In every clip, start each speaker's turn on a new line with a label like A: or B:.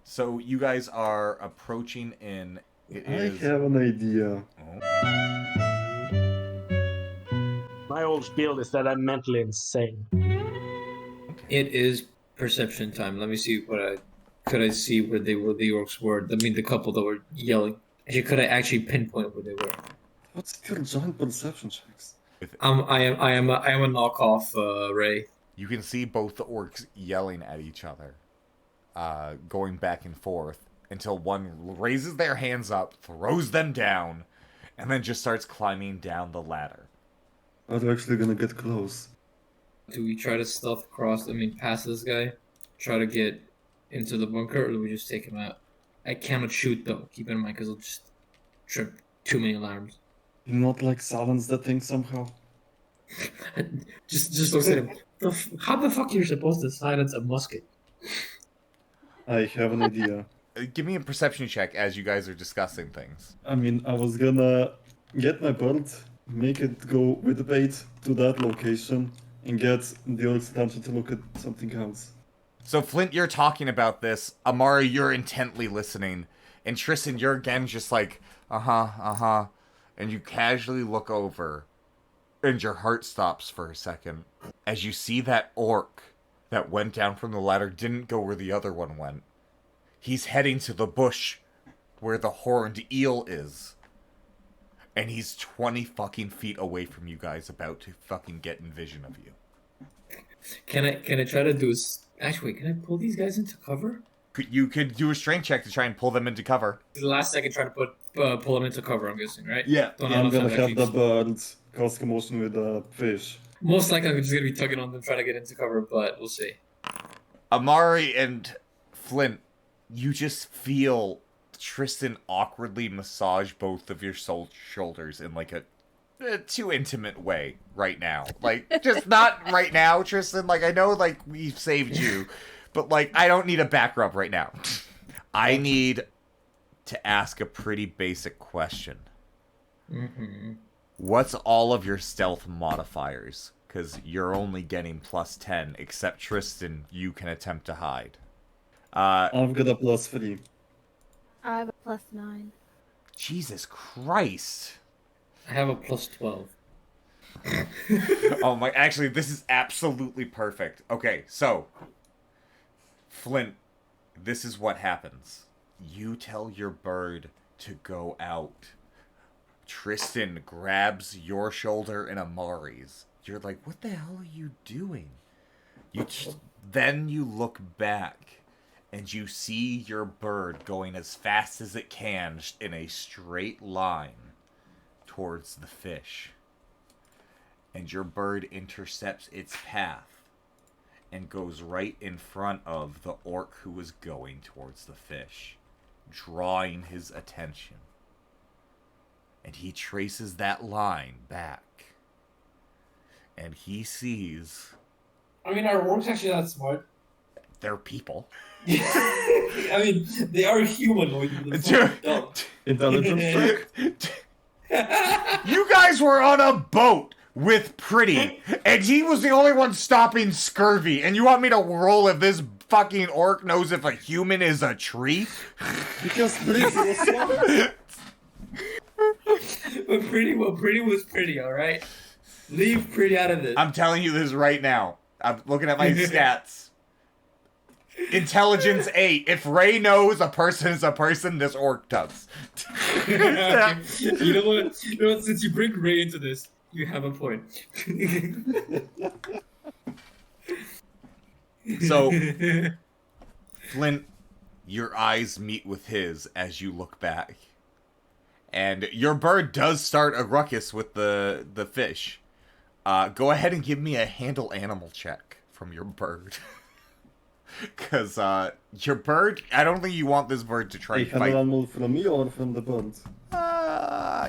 A: So you guys are approaching in. It
B: I
A: is.
B: have an idea.
C: My old spiel is that I'm mentally insane.
D: It is perception time. Let me see could I see where the orcs were. I mean, the couple that were yelling. Actually, could I actually pinpoint where they were?
B: What's your giant perception checks?
D: I am a knockoff Ray.
A: You can see both the orcs yelling at each other, going back and forth until one raises their hands up, throws them down, and then just starts climbing down the ladder.
B: Are you actually gonna get close?
D: Do we try to stealth across? I mean, past this guy, try to get into the bunker, or do we just take him out? I cannot shoot though. Keep in mind, because I'll just trip too many alarms.
B: You not like silence that thing somehow?
D: just looks at him. How the fuck you're supposed to silence a musket?
B: I have an idea.
A: Give me a perception check as you guys are discussing things.
B: I mean, I was gonna get my bird, make it go with the bait to that location, and get the orc's attention to look at something else.
A: So Flint, you're talking about this. Amari, you're intently listening. And Tristan, you're again just like, uh-huh. And you casually look over. And your heart stops for a second. As you see that orc that went down from the ladder didn't go where the other one went. He's heading to the bush where the horned eel is. And he's 20 fucking feet away from you guys, about to fucking get in vision of you.
D: Can I try to do? Actually, can I pull these guys into cover?
A: You could do a strength check to try and pull them into cover.
D: The last second, trying to pull them into cover. I'm guessing, right?
A: Yeah.
D: Don't
B: Yeah, I'm
D: know if
B: gonna
D: that
B: have
D: actually-
B: the bird cause commotion with the fish.
D: Most likely, I'm just gonna be tugging on them, trying to get into cover, but we'll see.
A: Amari and Flint, you just feel Tristan awkwardly massage both of your shoulders in like a too intimate way right now. Like, just not right now, Tristan. Like, I know, like, we've saved you, but, like, I don't need a back rub right now. I need to ask a pretty basic question.
D: Mm-hmm.
A: What's all of your stealth modifiers? Because you're only getting +10, except Tristan, you can attempt to hide.
B: I've got a +3.
E: I have a +9.
A: Jesus Christ.
D: I have a +12.
A: Oh my, actually, this is absolutely perfect. Okay, so, Flint, this is what happens. You tell your bird to go out. Tristan grabs your shoulder and Amari's. You're like, what the hell are you doing? Then you look back, and you see your bird going as fast as it can in a straight line towards the fish. And your bird intercepts its path and goes right in front of the orc who was going towards the fish, drawing his attention. And he traces that line back. And he sees...
D: I mean, are orcs actually that smart?
A: They're people.
D: I mean, they are humanoid.
B: Intelligence check?
A: You guys were on a boat with Pretty, and he was the only one stopping scurvy, and you want me to roll if this fucking orc knows if a human is a tree?
B: Because please, it was smart.
D: But Pretty was Pretty, alright? Leave Pretty out of this.
A: I'm telling you this right now. I'm looking at my stats. Intelligence 8. If Ray knows a person is a person, this orc does.
D: You know what? You know what? Since you bring Ray into this, you have a point.
A: So, Flint, your eyes meet with his as you look back. And your bird does start a ruckus with the fish. Go ahead and give me a handle animal check from your bird. Because your bird, I don't think you want this bird to try
B: A
A: and
B: handle
A: fight.
B: animal from me or from the bird?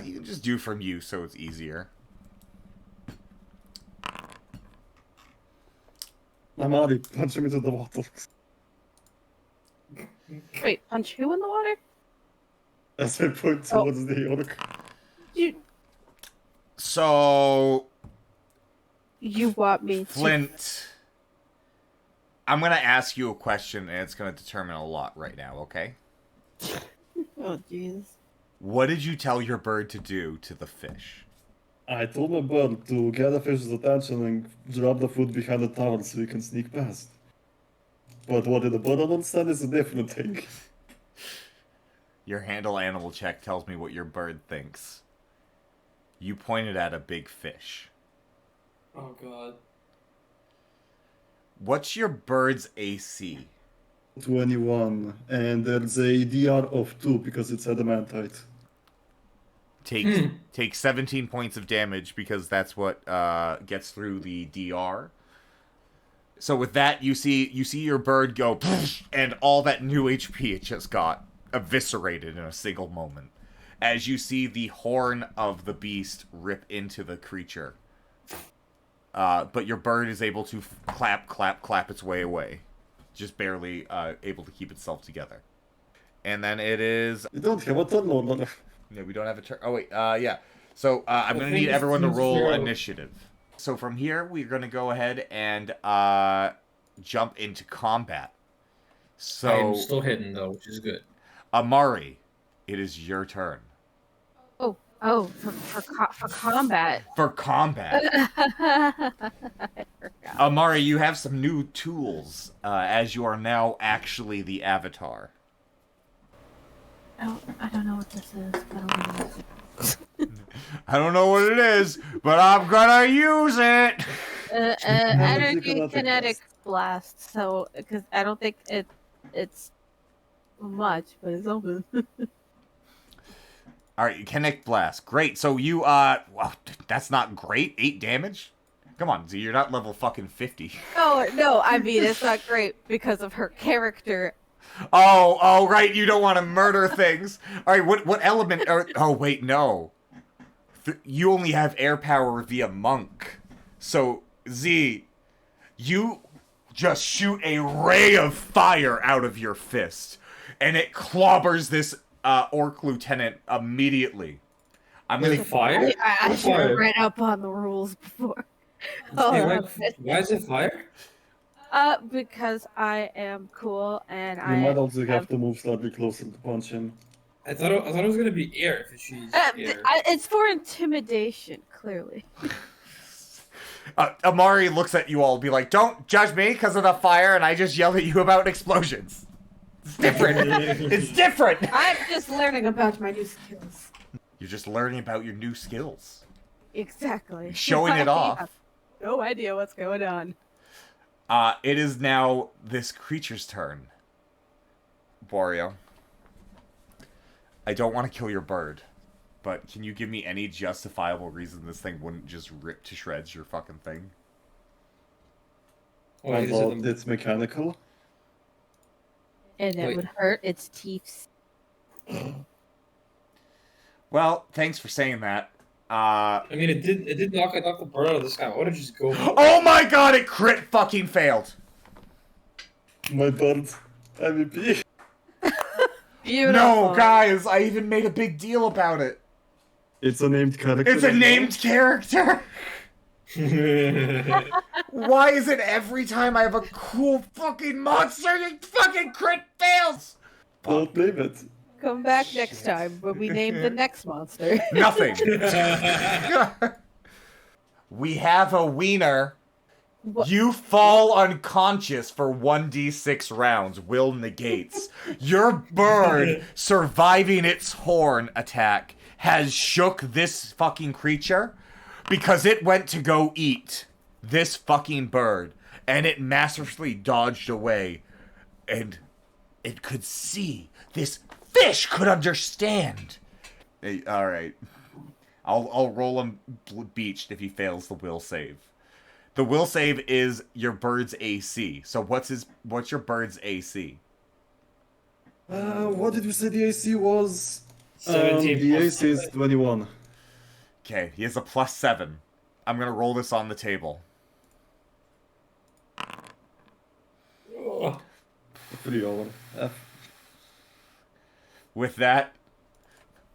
A: You can just do from you so it's easier.
B: Amari, punch him into the water.
E: Wait, punch who in the water?
B: As I point towards the orc.
A: So,
E: You want me to...
A: Flint, I'm gonna ask you a question, and it's gonna determine a lot right now. Okay?
E: Oh, jeez.
A: What did you tell your bird to do to the fish?
B: I told my bird to get the fish's attention and drop the food behind the tower so we can sneak past. But what did the bird understand is a different thing.
A: Your handle animal check tells me what your bird thinks. You pointed at a big fish.
D: Oh god.
A: What's your bird's AC?
B: 21, and there's a DR of 2 because it's adamantite.
A: Take 17 points of damage because that's what gets through the DR. So with that, you see your bird go, and all that new HP it just got eviscerated in a single moment. As you see the horn of the beast rip into the creature. But your bird is able to clap its way away. Just barely able to keep itself together. And then it is...
B: You don't have a turn order.
A: No, we don't have a turn. Oh, wait. Yeah. So I'm going to
D: think
A: need everyone to
D: it's
A: roll
D: 0.
A: initiative. So from here, we're going to go ahead and jump into combat. So
D: I'm still hidden though, which is good.
A: Amari, it is your turn.
E: For combat.
A: For combat.
E: I forgot.
A: Amari, you have some new tools, as you are now actually the Avatar.
E: I don't know what this is.
A: I don't know what it is, but I'm gonna use it!
E: Energy kinetic blast. So, because I don't think it's much, but it's open.
A: Alright, Kinetic Blast. Great. So you, well, that's not great. 8 damage? Come on, Z, you're not level fucking 50.
E: No, I mean, it's not great because of her character.
A: Oh, right, you don't want to murder things. Alright, what element are... Oh, wait, no. You only have air power via monk. So, Z, you just shoot a ray of fire out of your fist. And it clobbers this orc lieutenant immediately. I'm gonna...
D: Fire?
E: I should have read up on the rules before.
D: Why is it fire?
E: Because I am cool and
B: You
E: I
B: might also have to move slightly closer to punch him.
D: I thought it was gonna be air if she's air.
E: it's for intimidation, clearly.
A: Amari looks at you all and be like, don't judge me because of the fire, and I just yelled at you about explosions. It's different. It's different.
E: I'm just learning about my new skills.
A: You're just learning about your new skills.
E: Exactly.
A: Showing it off.
E: I have no idea what's going on.
A: It is now this creature's turn. Wario. I don't want to kill your bird, but can you give me any justifiable reason this thing wouldn't just rip to shreds your fucking thing?
D: Oh,
B: I thought it's mechanical.
E: And it
D: Wait.
E: would hurt its teeth.
A: Well, thanks for saying that.
D: I mean, it did knock the bird out of the sky. Why would it just go?
A: Oh my god, it crit fucking failed!
B: My bird MVP.
E: Beautiful.
A: No, guys, I even made a big deal about it.
B: It's a named character.
A: It's a named character! Why is it every time I have a cool fucking monster, it fucking crit fails?
B: Don't blame it.
E: Come back next time when we name the next monster.
A: Nothing. We have a wiener.
E: What?
A: You fall unconscious for 1d6 rounds. Will negates. Your bird surviving its horn attack has shook this fucking creature because it went to go eat this fucking bird and it masterfully dodged away and it could see this fish could understand. Hey, all right. I'll roll him beached if he fails the will save. The will save is your bird's AC. So what's your bird's AC?
B: What did you say the AC was?
D: 17
B: the
D: plus
B: AC is
D: 7.
B: 21.
A: Okay, he has a +7. I'm gonna roll this on the table.
D: Oh,
B: 3 over.
A: With that,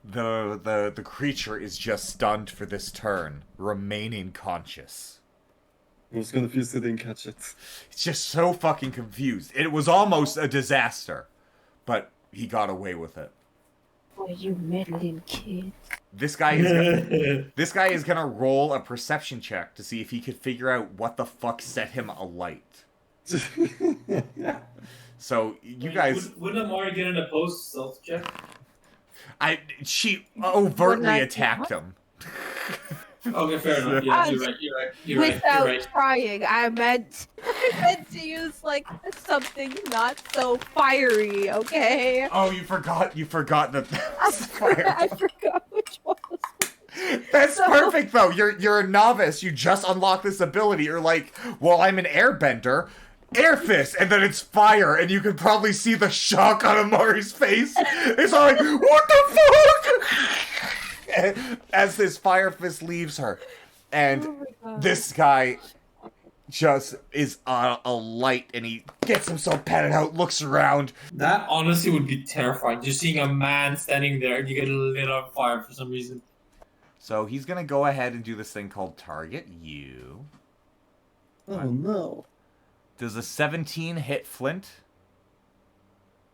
A: the creature is just stunned for this turn, remaining conscious.
B: I was confused he didn't catch it.
A: He's just so fucking confused. It was almost a disaster, but he got away with it.
E: Boy, you meddling kid.
A: This guy is gonna roll a perception check to see if he could figure out what the fuck set him alight. So you guys,
D: Wouldn't Amari get an opposed stealth check?
A: she overtly
E: Wouldn't I-
A: attacked him.
D: Okay, fair enough. Yeah, you're right.
E: Without trying, I meant to use like something not so fiery. Okay.
A: Oh, you forgot that.
E: I forgot which one was.
A: That's perfect though. You're a novice. You just unlocked this ability. You're like, well, I'm an airbender. Air fist, and then it's fire, and you can probably see the shock on Amari's face. It's all like, what the fuck? As this fire fist leaves her, and this guy just is a light, and he gets himself patted out, looks around.
D: That honestly would be terrifying. Just seeing a man standing there and you get lit on fire for some reason.
A: So he's gonna go ahead and do this thing called target you.
B: Oh no.
A: Does a 17 hit Flint?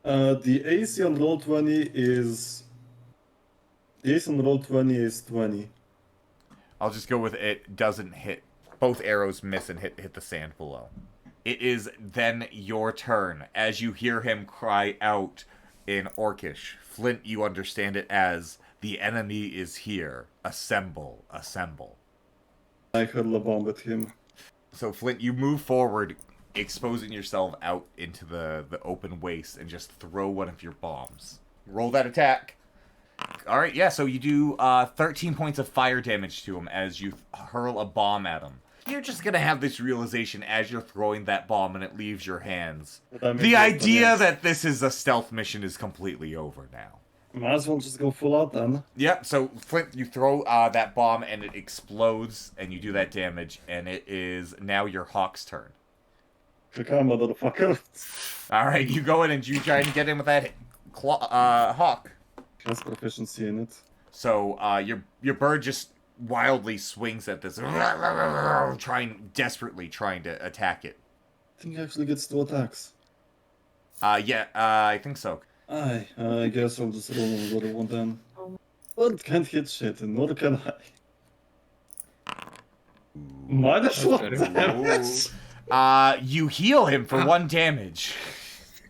B: The AC on roll 20 is... The AC on roll 20 is 20.
A: I'll just go with it doesn't hit. Both arrows miss and hit the sand below. It is then your turn. As you hear him cry out in Orcish, Flint, you understand it as, the enemy is here. Assemble, assemble.
B: I hurl a bomb at him.
A: So Flint, you move forward, exposing yourself out into the open waste, and just throw one of your bombs. Roll that attack. Alright, yeah, so you do 13 points of fire damage to him as you hurl a bomb at him. You're just gonna have this realization as you're throwing that bomb and it leaves your hands. The idea that this is a stealth mission is completely over now.
B: Might as well just go full out then.
A: Yep, so Flint, you throw that bomb and it explodes and you do that damage, and it is now your Hawk's turn.
B: Criticalman, motherfucker.
A: Alright, you go in and you try and get in with that Hawk.
B: Has proficiency in it.
A: So your bird just wildly swings at this, desperately trying to attack it.
B: I think he actually gets 2 attacks.
A: Yeah, I think so.
B: I guess I'll just roll another one then. But can't hit shit, and nor can I. -1 damage.
A: You heal him for 1 damage.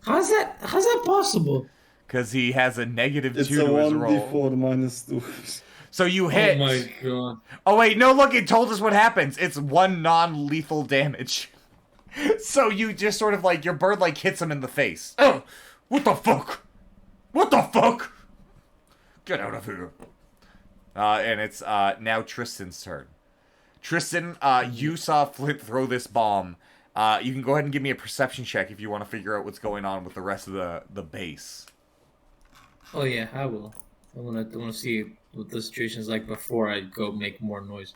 D: How's that possible?
A: Because he has a -2
B: It's
A: to
B: a
A: his roll.
B: 1d4 -2.
A: So you hit.
D: Oh my god.
A: Oh wait, no, look, it told us what happens. It's 1 non-lethal damage. So you just sort of like, your bird like hits him in the face. Oh, what the fuck? What the fuck? Get out of here. And it's now Tristan's turn. Tristan, you saw Flint throw this bomb. You can go ahead and give me a perception check if you want to figure out what's going on with the rest of the base.
D: Oh yeah, I will. I wanna see what the situation is like before I go make more noise.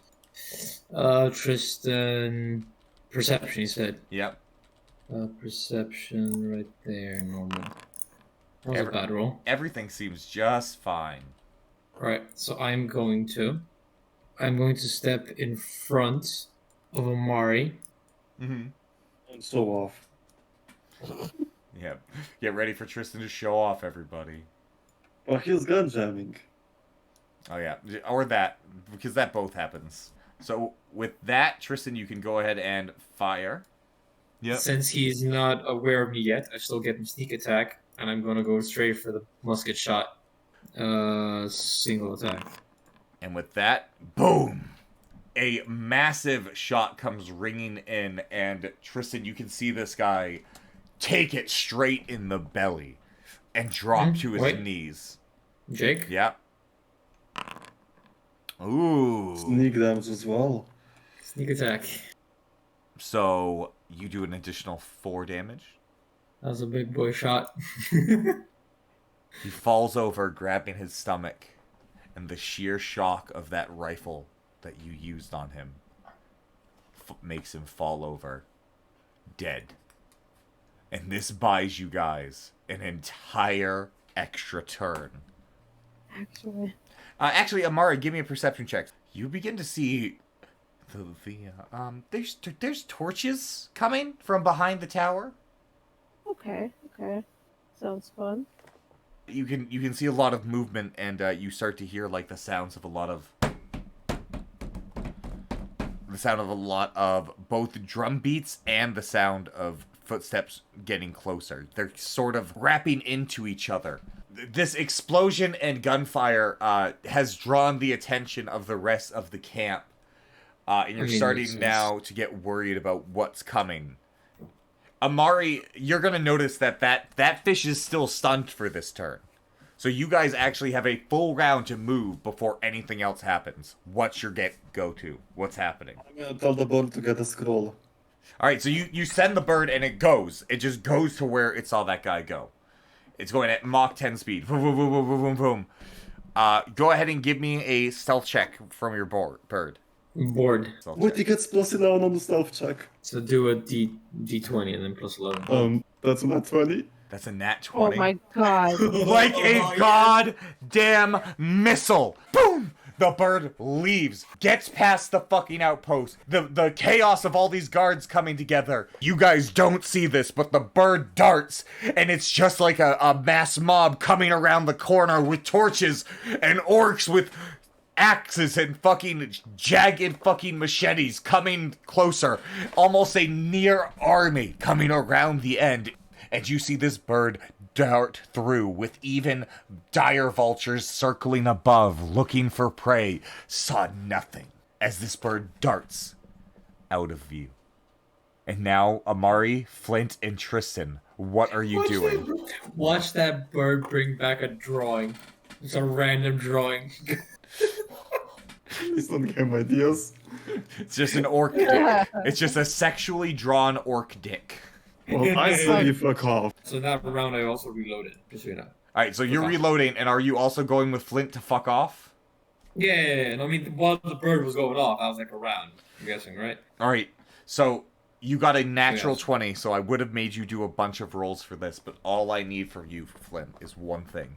D: Tristan, perception. You said.
A: Yep.
D: Perception right there, normal. That was a bad roll.
A: Everything seems just fine.
D: Right, so I'm going to step in front of Amari.
A: Mm-hmm.
B: And so off.
A: Yep. Get ready for Tristan to show off, everybody.
B: But he's gun jamming.
A: Oh yeah, or that, because that both happens. So with that, Tristan, you can go ahead and fire. Yep.
D: Since he's not aware of me yet, I still get my sneak attack, and I'm gonna go straight for the musket shot. Single attack.
A: And with that, boom! A massive shot comes ringing in, and Tristan, you can see this guy take it straight in the belly and drop to his knees.
D: Jake?
A: Yep. Ooh.
B: Sneak damage as well.
D: Sneak attack.
A: So you do an additional 4 damage.
D: That was a big boy shot.
A: He falls over, grabbing his stomach, and the sheer shock of that rifle that you used on him makes him fall over, dead. And this buys you guys an entire extra turn.
E: Actually.
A: Actually, Amari, give me a perception check. You begin to see There's torches coming from behind the tower.
E: Okay. Sounds fun.
A: You can see a lot of movement, and you start to hear like the sound of a lot of both drum beats and the sound of footsteps getting closer. They're sort of wrapping into each other. This explosion and gunfire has drawn the attention of the rest of the camp, and you're starting now to get worried about what's coming. Amari, you're going to notice that fish is still stunned for this turn. So you guys actually have a full round to move before anything else happens. What's your go-to? What's happening?
B: I'm gonna tell the bird to get a scroll.
A: Alright, so you send the bird and it goes. It just goes to where it saw that guy go. It's going at Mach 10 speed. Boom, boom, boom, boom, boom, boom, boom. Go ahead and give me a stealth check from your bird.
D: Bored.
B: Wait, he gets +11 on the stealth check.
D: So do a D20 and then +11.
B: That's a nat 20.
A: That's a nat 20.
E: Oh my god.
A: Like a goddamn missile. Boom! The bird leaves, gets past the fucking outpost. The chaos of all these guards coming together. You guys don't see this, but the bird darts, and it's just like a mass mob coming around the corner with torches and orcs with axes and fucking jagged fucking machetes coming closer. Almost a near army coming around the end. And you see this bird dart through with even dire vultures circling above, looking for prey. Saw nothing as this bird darts out of view. And now, Amari, Flint, and Tristan, what are you doing?
D: Watch that bird bring back a drawing. It's a random drawing.
B: Please don't give ideas.
A: It's just an orc dick. It's just a sexually drawn orc dick.
B: Well, I say you fuck off.
D: So that round I also reloaded, just so you know.
A: Alright, so you're reloading, and are you also going with Flint to fuck off?
D: Yeah. And I mean, while the bird was going off, I was like around, I'm guessing, right?
A: Alright, so you got a natural 20, so I would have made you do a bunch of rolls for this, but all I need from you, Flint, is one thing.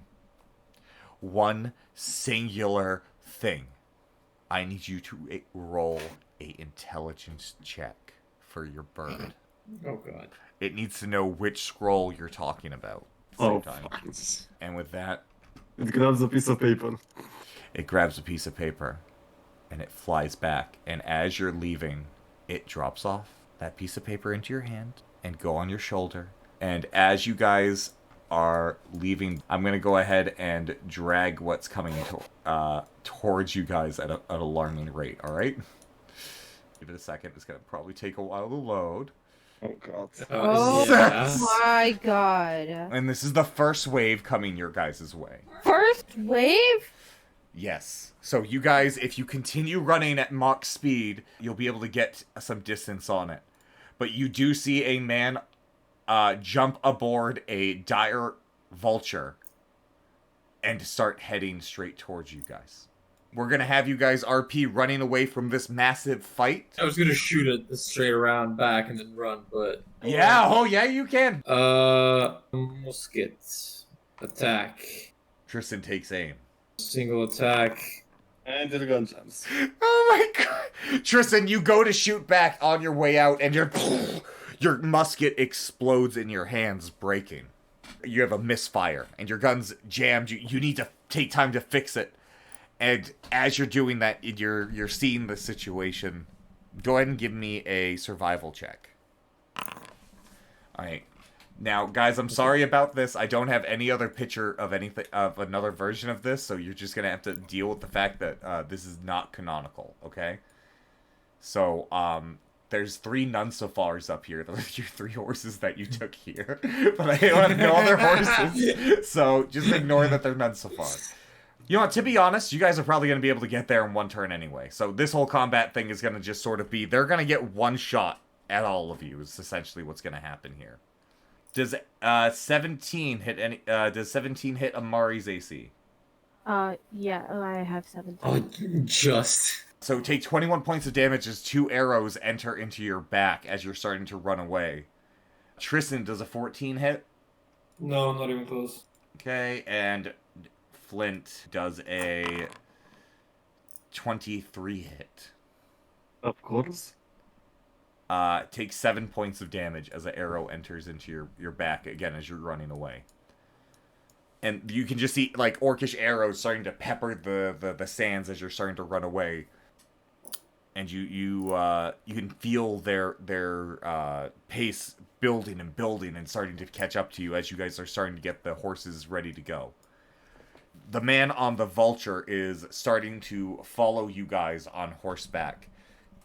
A: One singular thing. I need you to roll a intelligence check for your bird.
D: Oh god.
A: It needs to know which scroll you're talking about.
B: Oh,
A: Time.
B: fuck.
A: And with that,
B: It grabs a piece of paper.
A: it grabs a piece of paper and it flies back. And as you're leaving, it drops off that piece of paper into your hand and go on your shoulder. And as you guys are leaving, I'm going to go ahead and drag what's coming towards you guys at an alarming rate, alright? Give it a second. It's going to probably take a while to load.
B: Oh god.
E: Oh
D: yeah.
E: my god.
A: And this is the first wave coming your guys' way.
E: First wave?
A: Yes. So you guys, if you continue running at Mach speed, you'll be able to get some distance on it. But you do see a man jump aboard a dire vulture and start heading straight towards you guys. We're going to have you guys RP running away from this massive fight.
D: I was gonna shoot it straight around back and then run, but...
A: Yeah, oh yeah, you can.
D: Muskets. Attack.
A: Tristan takes aim.
D: Single attack.
B: And your gun jams.
A: Oh my god. Tristan, you go to shoot back on your way out and your musket explodes in your hands, breaking. You have a misfire and your gun's jammed. You need to take time to fix it. And as you're doing that, you're seeing the situation. Go ahead and give me a survival check. Alright. Now, guys, I'm sorry about this. I don't have any other picture of anything of another version of this, so you're just gonna have to deal with the fact that this is not canonical, okay? So, there's 3 Nunsafars up here. Those are your 3 horses that you took here. But I don't have no other horses, so just ignore that they're Nunsafar. You know what, to be honest, you guys are probably going to be able to get there in one turn anyway. So this whole combat thing is going to just sort of be, they're going to get one shot at all of you, is essentially what's going to happen here. Does 17 hit does 17 hit Amari's AC?
E: Yeah, I have 17.
D: Oh, just.
A: So take 21 points of damage as 2 arrows enter into your back as you're starting to run away. Tristan, does a 14 hit?
D: No, not even close.
A: Okay, and Flint does a 23 hit.
B: Of course.
A: Take 7 points of damage as an arrow enters into your back again as you're running away. And you can just see like orcish arrows starting to pepper the sands as you're starting to run away. And you can feel their pace building and starting to catch up to you as you guys are starting to get the horses ready to go. The man on the vulture is starting to follow you guys on horseback.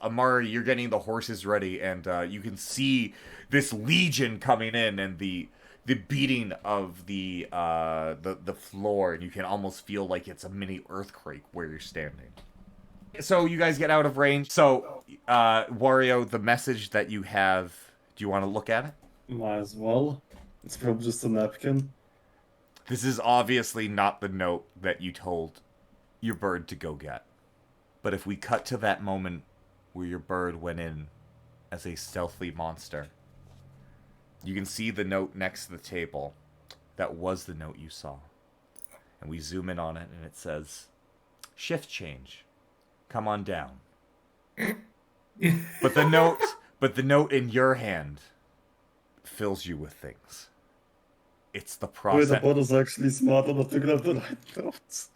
A: Amari, you're getting the horses ready, and you can see this legion coming in, and the beating of the floor, and you can almost feel like it's a mini earthquake where you're standing. So you guys get out of range. So, Wario, the message that you have, do you want to look at it?
B: Might as well. It's probably just a napkin.
A: This is obviously not the note that you told your bird to go get. But if we cut to that moment where your bird went in as a stealthy monster, you can see the note next to the table. That was the note you saw. And we zoom in on it, and it says, "Shift change. Come on down." But the note in your hand fills you with things. It's the
B: Wait,
A: process.
B: the bot is actually smart enough to grab the right notes.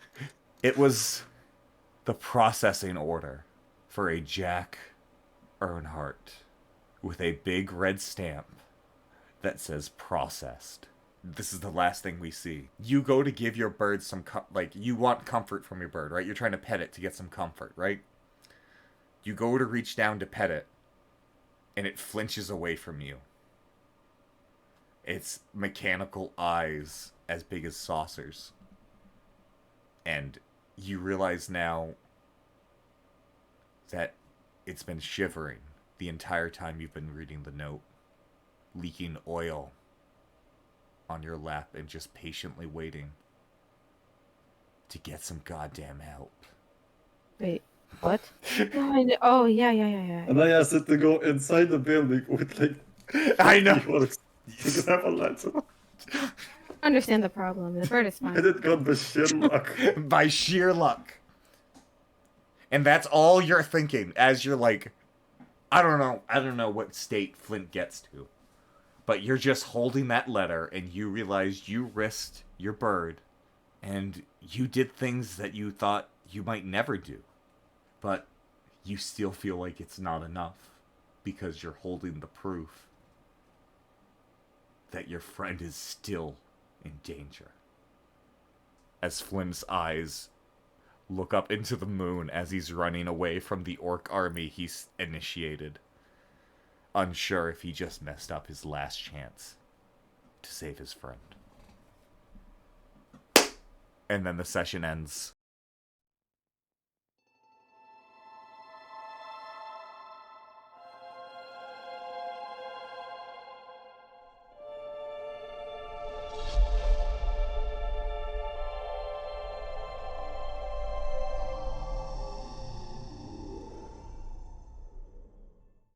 A: It was the processing order for a Jack Earnhardt with a big red stamp that says processed. This is the last thing we see. You go to give your bird some, you want comfort from your bird, right? You're trying to pet it to get some comfort, right? You go to reach down to pet it, and it flinches away from you. Its mechanical eyes as big as saucers. And you realize now that it's been shivering the entire time you've been reading the note, leaking oil on your lap and just patiently waiting to get some goddamn help.
E: Wait, what? Oh, yeah.
B: And I asked it to go inside the building with like
A: I know.
B: orcs to grab a letter.
E: I understand the problem. The bird is fine.
B: And it got the shit luck.
A: By sheer luck. And that's all you're thinking as you're like, I don't know what state Flint gets to. But you're just holding that letter and you realize you risked your bird and you did things that you thought you might never do. But you still feel like it's not enough because you're holding the proof that your friend is still in danger. As Flint's eyes look up into the moon as he's running away from the orc army he's initiated, unsure if he just messed up his last chance to save his friend. And then the session ends.